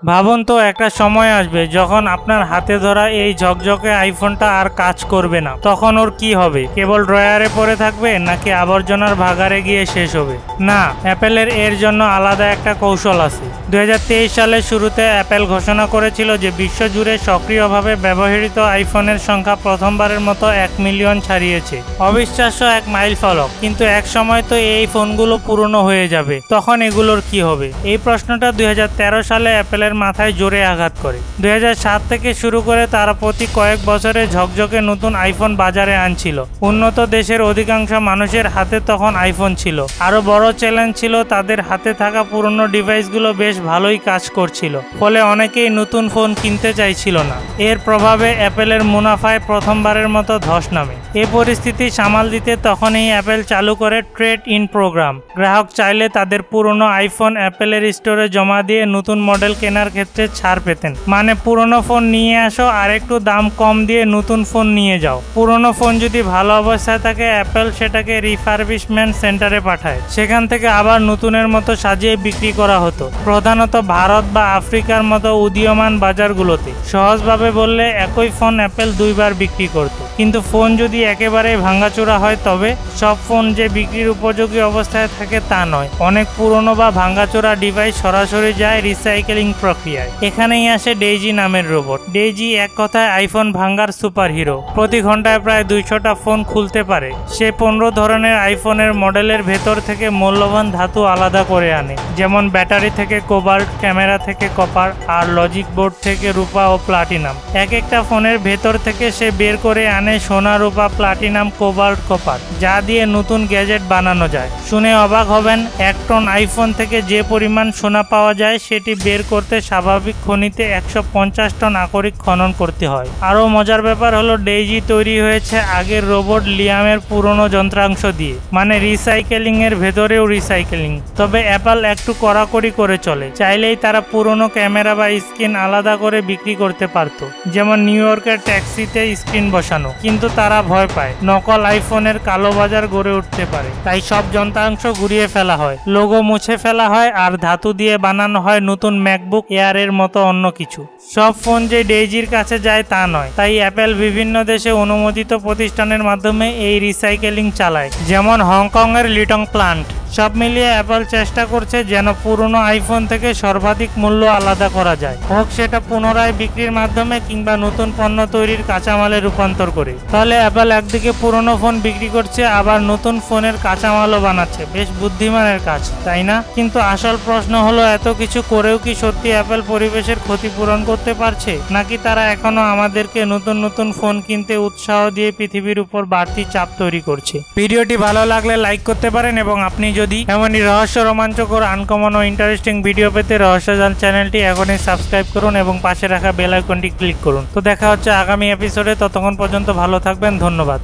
ভাবুন তো একটা সময় আসবে যখন আপনার হাতে ধরা এই ঝকঝকে আইফোনটা আর কাজ করবে না, তখন ওর কি হবে? কেবল ড্রয়ারে পড়ে থাকবে নাকি আবর্জনার ভাগারে গিয়ে শেষ হবে? না, অ্যাপেলের এর জন্য আলাদা একটা কৌশল আছে। 2023 সালের শুরুতে অ্যাপেল ঘোষণা করেছিল যে বিশ্বজুড়ে সক্রিয়ভাবে ব্যবহৃত আইফোনের সংখ্যা প্রথমবারের মতো 1 মিলিয়ন ছাড়িয়েছে। অবিশ্বাস্য এক মাইল ফলক, কিন্তু এক সময় তো এই ফোনগুলো পুরনো হয়ে যাবে, তখন এগুলোর কি হবে? এই প্রশ্নটা 2013 সালে অ্যাপেলের মাথায় জোরে আঘাত করে। 2007 থেকে শুরু করে তারা প্রতি কয়েক বছরে ঝকঝকে নতুন আইফোন বাজারে আনছিল। উন্নত দেশের অধিকাংশ মানুষের হাতে তখন আইফোন ছিল। আরো বড় চ্যালেঞ্জ ছিল তাদের হাতে থাকা পুরনো ডিভাইসগুলো বেশ ভালোই কাজ করছিল, ফলে অনেকেই নতুন ফোন কিনতে চাইছিল না। এর প্রভাবে অ্যাপেলের মুনাফায় প্রথমবারের মতো ধস নামে। এই পরিস্থিতি সামাল দিতে তখনই অ্যাপেল চালু করে ট্রেড ইন প্রোগ্রাম। গ্রাহক চাইলে তাদের পুরনো আইফোন অ্যাপেলের স্টোরে জমা দিয়ে নতুন মডেল কেনার ক্ষেত্রে ছাড় পেতেন। মানে পুরনো ফোন নিয়ে আসো আর একটু দাম কম দিয়ে নতুন ফোন নিয়ে যাও। পুরনো ফোন যদি ভালো অবস্থায় থাকে অ্যাপেল সেটাকে রিফারবিশমেন্ট সেন্টারে পাঠায়, সেখান থেকে আবার নতুনের মতো সাজিয়ে বিক্রি করা হতো, প্রধানত ভারত বা আফ্রিকার মতো উদীয়মান বাজারগুলোতে। সহজভাবে বললে একই ফোন অ্যাপেল দুইবার বিক্রি করত। কিন্তু ফোন যদি একেবারেই ভাঙাচোরা হয় তবে সব ফোন যে বিক্রির উপযোগী অবস্থায় থাকে তা নয়। অনেক পুরনো বা ভাঙাচোরা ডিভাইস সরাসরি যায় রিসাইকেলিং প্রক্রিয়ায়। এখানেই আসে ডেইজি নামের রোবট। ডেইজি এক কথায় আইফোন ভাঙ্গার সুপার হিরো। প্রতি ঘন্টায় প্রায় 200টা ফোন খুলতে পারে। সে 15 ধরনের আইফোনের মডেলের ভেতর থেকে মূল্যবান ধাতু আলাদা করে আনে, যেমন ব্যাটারি থেকে কোবাল্ট, ক্যামেরা থেকে কপার আর লজিক বোর্ড থেকে রূপা ও প্লাটিনাম। এক একটা ফোনের ভেতর থেকে সে বের করে আনে সোনা, রূপা, প্লাটিনাম, কোবাল্ট, কপার, যা দিয়ে নতুন গ্যাজেট বানানো যায়। শুনে অবাক হবেন, 1 টন আইফোন থেকে যে পরিমাণ সোনা পাওয়া যায় সেটি বের করতে স্বাভাবিক খনিতে 150 টন আকরিক খনন করতে হয়। আরও মজার ব্যাপার হলো ডেইজি তৈরি হয়েছে আগের রোবট লিয়ামের পুরনো যন্ত্রাংশ দিয়ে, মানে রিসাইকেলিং এর ভেতরেও রিসাইকেলিং। তবে অ্যাপল একটু কড়াকড়ি করে চলে। চাইলেই তারা পুরনো ক্যামেরা বা স্ক্রিন আলাদা করে বিক্রি করতে পারত, যেমন নিউ ইয়র্কের ট্যাক্সিতে স্ক্রিন বসানো। কিন্তু তারা ভয় পায় নকল আইফোনের কালোবাজার গড়ে উঠতে পারে, তাই সব যন্ত্রাংশ ঘুরিয়ে ফেলা হয়, লোগো মুছে ফেলা হয় আর ধাতু দিয়ে বানানো হয় নতুন ম্যাকবুক এয়ারের মতো অন্য কিছু। সব ফোন যে ডেইজির কাছে যায় তা নয়, তাই অ্যাপেল বিভিন্ন দেশে অনুমোদিত প্রতিষ্ঠানের মাধ্যমে এই রিসাইকেলিং চালায়, যেমন হংকং এর লিটং প্লান্ট। সব মিলিয়ে অ্যাপল চেষ্টা করছে যেন পুরনো আইফোন থেকে সর্বাধিক মূল্য আলাদা করা যায়, হোক সেটা পুনরায় বিক্রির মাধ্যমে কিংবা নতুন পণ্য তৈরির কাঁচামালে রূপান্তর করে। তাহলে অ্যাপল একদিকে পুরনো ফোন বিক্রি করছে আবার নতুন ফোনের কাঁচামালও বানাচ্ছে। বেশ বুদ্ধিমানের কাজ, তাই না? কিন্তু আসল প্রশ্ন হলো, এত কিছু করেও কি সত্যি অ্যাপল পরিবেশের ক্ষতিপূরণ করতে পারছে, নাকি তারা এখনো আমাদেরকে নতুন নতুন ফোন কিনতে উৎসাহ দিয়ে পৃথিবীর উপর বাড়তি চাপ তৈরি করছে? ভিডিওটি ভালো লাগলে লাইক করতে পারেন, এবং আপনি যদি এমনই রহস্য, রোমাঞ্চকর, আনকমন ও ইন্টারেস্টিং ভিডিও পেতে রহস্যজাল চ্যানেলটি এখনই সাবস্ক্রাইব করুন এবং পাশে রাখা বেল আইকনটি ক্লিক করুন। তো দেখা হচ্ছে আগামী এপিসোডে। ততক্ষণ পর্যন্ত ভালো থাকবেন। ধন্যবাদ।